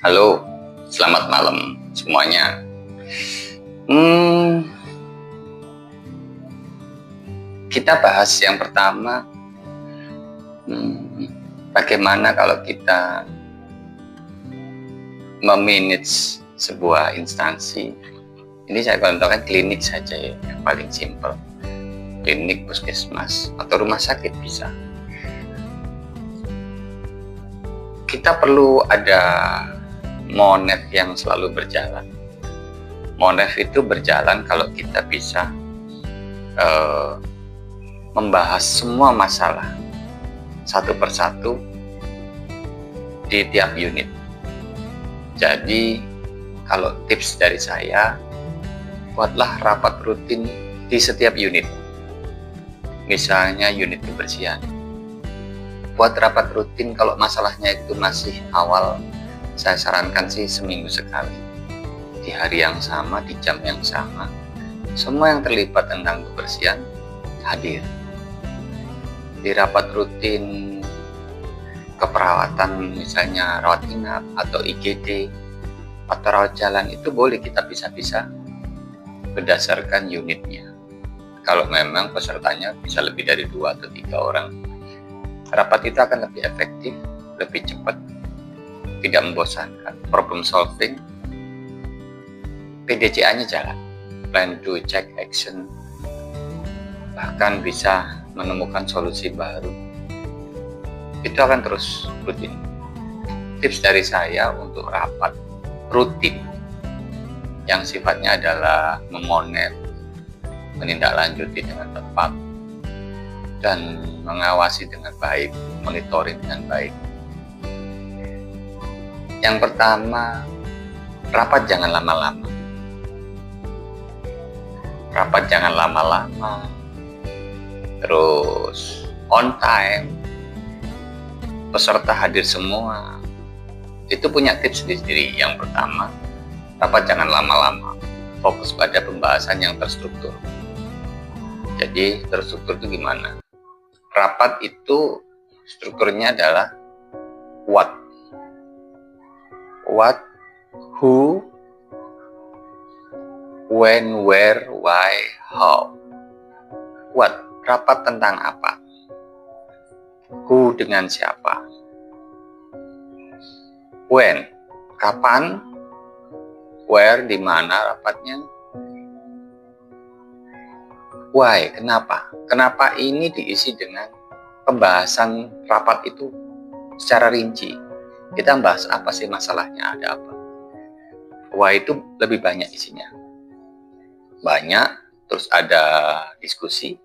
Halo, selamat malam semuanya. Hmm, kita bahas yang pertama, bagaimana kalau kita memanage sebuah instansi. Ini saya contohkan klinik saja ya, yang paling simpel. Klinik, puskesmas, atau rumah sakit bisa. Kita perlu ada monet yang selalu berjalan. Monet itu berjalan kalau kita bisa membahas semua masalah satu persatu di tiap unit. Jadi kalau tips dari saya, buatlah rapat rutin di setiap unit. Misalnya unit kebersihan, buat rapat rutin. Kalau masalahnya itu masih awal, saya sarankan sih seminggu sekali, di hari yang sama, di jam yang sama. Semua yang terlibat tentang kebersihan hadir di rapat rutin keperawatan, misalnya rawat inap atau IGD atau rawat jalan. Itu boleh kita bisa-bisa berdasarkan unitnya. Kalau memang pesertanya bisa lebih dari 2 atau 3 orang, rapat itu akan lebih efektif, lebih cepat, tidak membosankan. Problem solving, PDCA-nya jalan, plan, do, check, action, bahkan bisa menemukan solusi baru. Itu akan terus rutin. Tips dari saya untuk rapat rutin yang sifatnya adalah memonet, menindaklanjuti dengan tepat, dan mengawasi dengan baik, monitoring dengan baik. Yang pertama, rapat jangan lama-lama. Rapat jangan lama-lama. Terus on time, peserta hadir semua. Itu punya tips sendiri. Yang pertama, rapat jangan lama-lama. Fokus pada pembahasan yang terstruktur. Jadi terstruktur itu gimana? Rapat itu strukturnya adalah what, who, when, where, why, how. What, rapat tentang apa? Who, dengan siapa? When, kapan? Where, di mana rapatnya? Why, kenapa? Kenapa ini diisi dengan pembahasan rapat itu secara rinci. Kita bahas apa sih masalahnya, ada apa. Why itu lebih banyak isinya. Banyak, terus ada diskusi.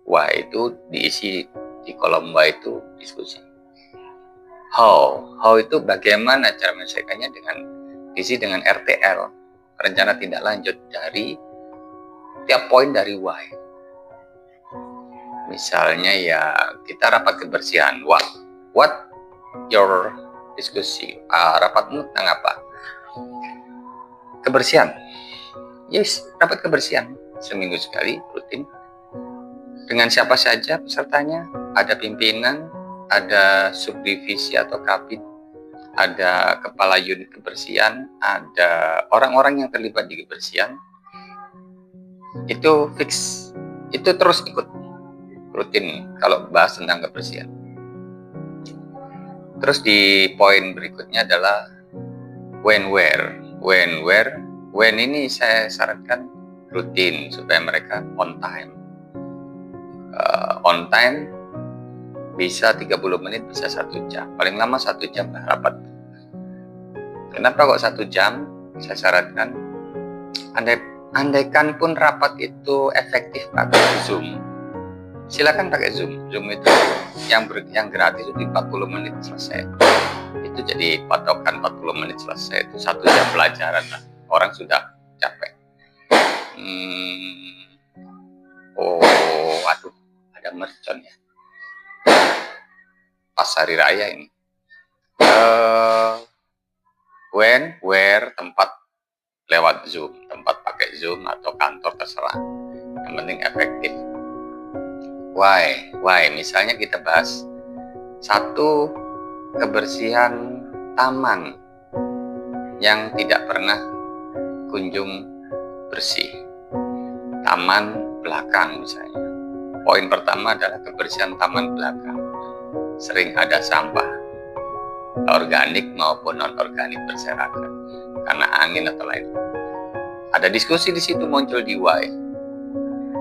Why itu diisi di kolom why itu diskusi. How itu bagaimana cara menyelesaikannya, dengan diisi dengan RTL, rencana tindak lanjut dari tiap poin dari why. Misalnya ya kita rapat kebersihan, what your diskusi, rapatmu tentang apa? Kebersihan. Yes, rapat kebersihan seminggu sekali rutin. Dengan siapa saja pesertanya? Ada pimpinan, ada subdivisi atau kabit, ada kepala unit kebersihan, ada orang-orang yang terlibat di kebersihan. Itu fix, itu terus ikut rutin kalau bahas tentang kebersihan. Terus di poin berikutnya adalah when, where. When ini saya sarankan rutin supaya mereka on time. On time bisa 30 menit, bisa 1 jam. Paling lama 1 jam lah rapat. Kenapa kok 1 jam? Saya sarankan, andaikan pun rapat itu efektif pakai Zoom, silakan pakai Zoom. Zoom itu yang gratis itu di 40 menit selesai. Itu jadi patokan 40 menit selesai. Itu 1 jam pelajaran lah. Orang sudah capek. Waduh, ada mercon ya. Pas hari raya ini. When, where, tempat lewat Zoom. Tempat pakai Zoom atau kantor terserah. Yang penting efektif. Why, misalnya kita bahas 1, kebersihan taman. yang tidak pernah kunjung bersih. Taman belakang misalnya. Poin pertama adalah kebersihan taman belakang. Sering ada sampah, organik maupun non-organik berserakan karena angin atau lain. Ada diskusi di situ muncul di why.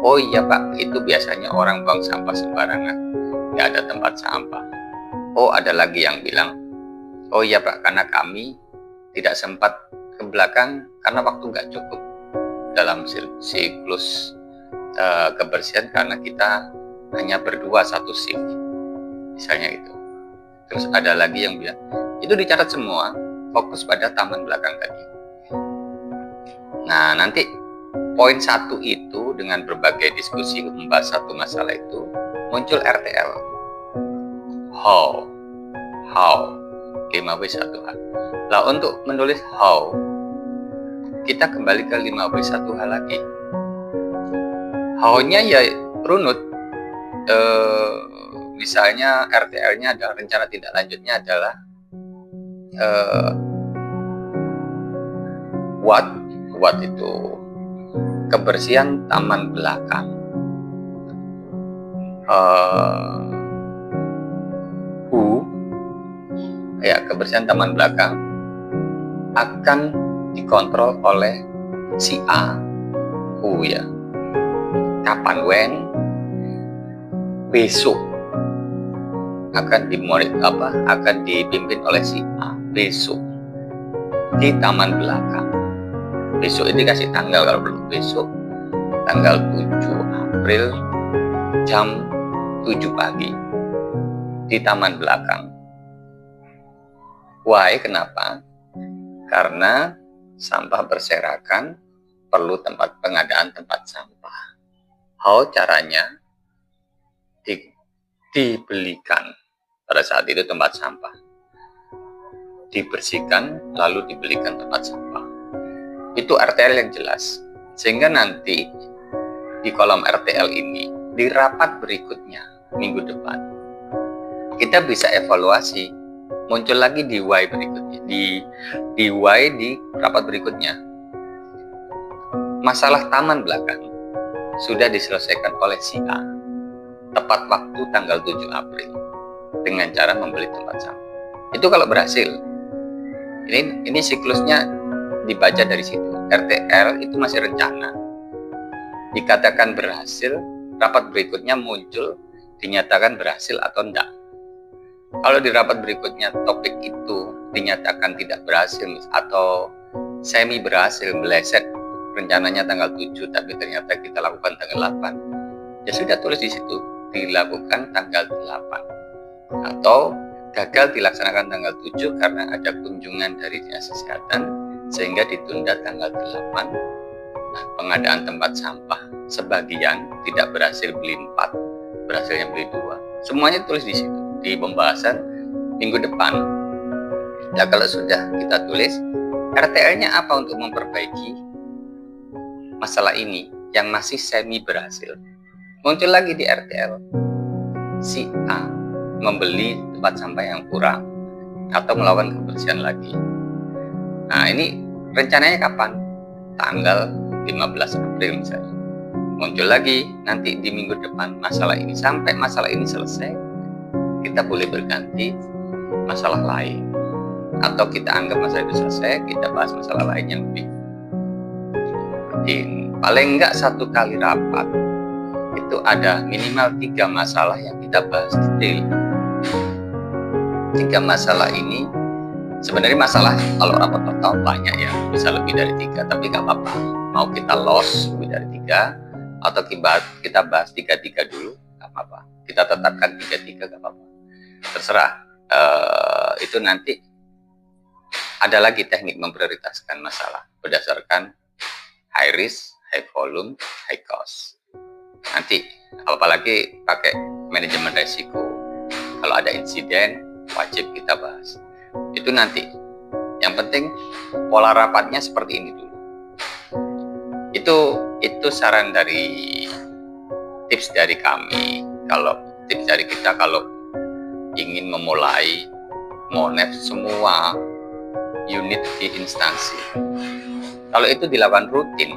Oh iya Pak, itu biasanya orang buang sampah sembarangan, nggak ada tempat sampah. Oh ada lagi yang bilang, oh iya Pak, karena kami tidak sempat ke belakang karena waktu nggak cukup dalam siklus kebersihan karena kita hanya berdua satu shift, misalnya itu. Terus ada lagi yang bilang, itu dicatat semua, fokus pada taman belakang tadi. Nah nanti poin 1 itu dengan berbagai diskusi membahas satu masalah itu muncul RTL. How 5W1H. Lah untuk menulis how, kita kembali ke 5W1H lagi. How-nya ya runut. Misalnya RTL-nya adalah rencana tindak lanjutnya adalah what itu kebersihan taman belakang. Who ya kebersihan taman belakang akan dikontrol oleh si A. Who ya. Kapan, when, besok akan dipimpin oleh si A besok di taman belakang. Besok ini kasih tanggal kalau perlu, besok tanggal 7 April jam 7 pagi di taman belakang. Why? Kenapa? Karena sampah berserakan perlu pengadaan tempat sampah. How caranya? Dibelikan pada saat itu tempat sampah, dibersihkan lalu dibelikan tempat sampah. Itu RTL yang jelas, sehingga nanti di kolom RTL ini di rapat berikutnya minggu depan kita bisa evaluasi, muncul lagi di Y berikutnya, di Y di rapat berikutnya. Masalah taman belakang sudah diselesaikan oleh si A tepat waktu tanggal 7 April dengan cara membeli tempat sampah. Itu kalau berhasil. Ini siklusnya dibaca dari situ. RTL itu masih rencana. Dikatakan berhasil, rapat berikutnya muncul dinyatakan berhasil atau enggak. Kalau di rapat berikutnya topik itu dinyatakan tidak berhasil atau semi berhasil, meleset rencananya tanggal 7 tapi ternyata kita lakukan tanggal 8, ya sudah tulis di situ dilakukan tanggal 8 atau gagal dilaksanakan tanggal 7 karena ada kunjungan dari dinas kesehatan sehingga ditunda tanggal 8. Nah, pengadaan tempat sampah sebagian tidak berhasil beli 4, berhasilnya beli 2. Semuanya tulis di situ di pembahasan minggu depan. Nah, kalau sudah kita tulis RTL-nya apa untuk memperbaiki masalah ini yang masih semi berhasil, muncul lagi di RTL si A membeli tempat sampah yang kurang atau melakukan kebersihan lagi. Nah ini rencananya kapan? Tanggal 15 April misalnya. Muncul lagi nanti di minggu depan masalah ini, sampai masalah ini selesai kita boleh berganti masalah lain, atau kita anggap masalah itu selesai, kita bahas masalah lain yang lebih penting. Paling enggak satu kali rapat itu ada minimal 3 masalah yang kita bahas detail. 3 masalah ini sebenarnya masalah kalau rapat per tahun banyak ya, bisa lebih dari 3, tapi nggak apa-apa. Mau kita loss lebih dari 3 atau kita bahas 3 dulu, nggak apa-apa. Kita tetapkan 3 nggak apa-apa. Terserah. Itu nanti ada lagi teknik memprioritaskan masalah berdasarkan high risk, high volume, high cost. Nanti apalagi pakai manajemen resiko, kalau ada insiden wajib kita bahas. Itu nanti. Yang penting pola rapatnya seperti ini dulu. Itu saran dari tips dari kami. Kalau tips dari kita kalau ingin memulai monef semua unit di instansi. Kalau itu dilakukan rutin,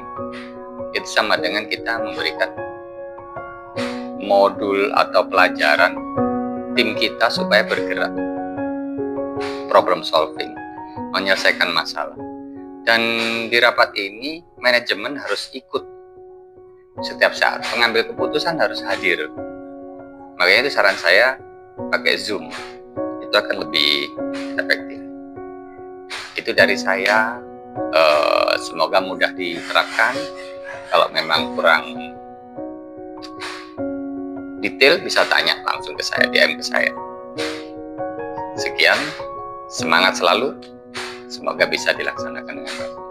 itu sama dengan kita memberikan modul atau pelajaran tim kita supaya bergerak, problem solving, menyelesaikan masalah. Dan di rapat ini manajemen harus ikut setiap saat, pengambil keputusan harus hadir. Makanya itu saran saya pakai Zoom, itu akan lebih efektif. Itu dari saya, semoga mudah diterapkan. Kalau memang kurang detail bisa tanya langsung ke saya, DM ke saya. Sekian, semangat selalu, semoga bisa dilaksanakan dengan baik.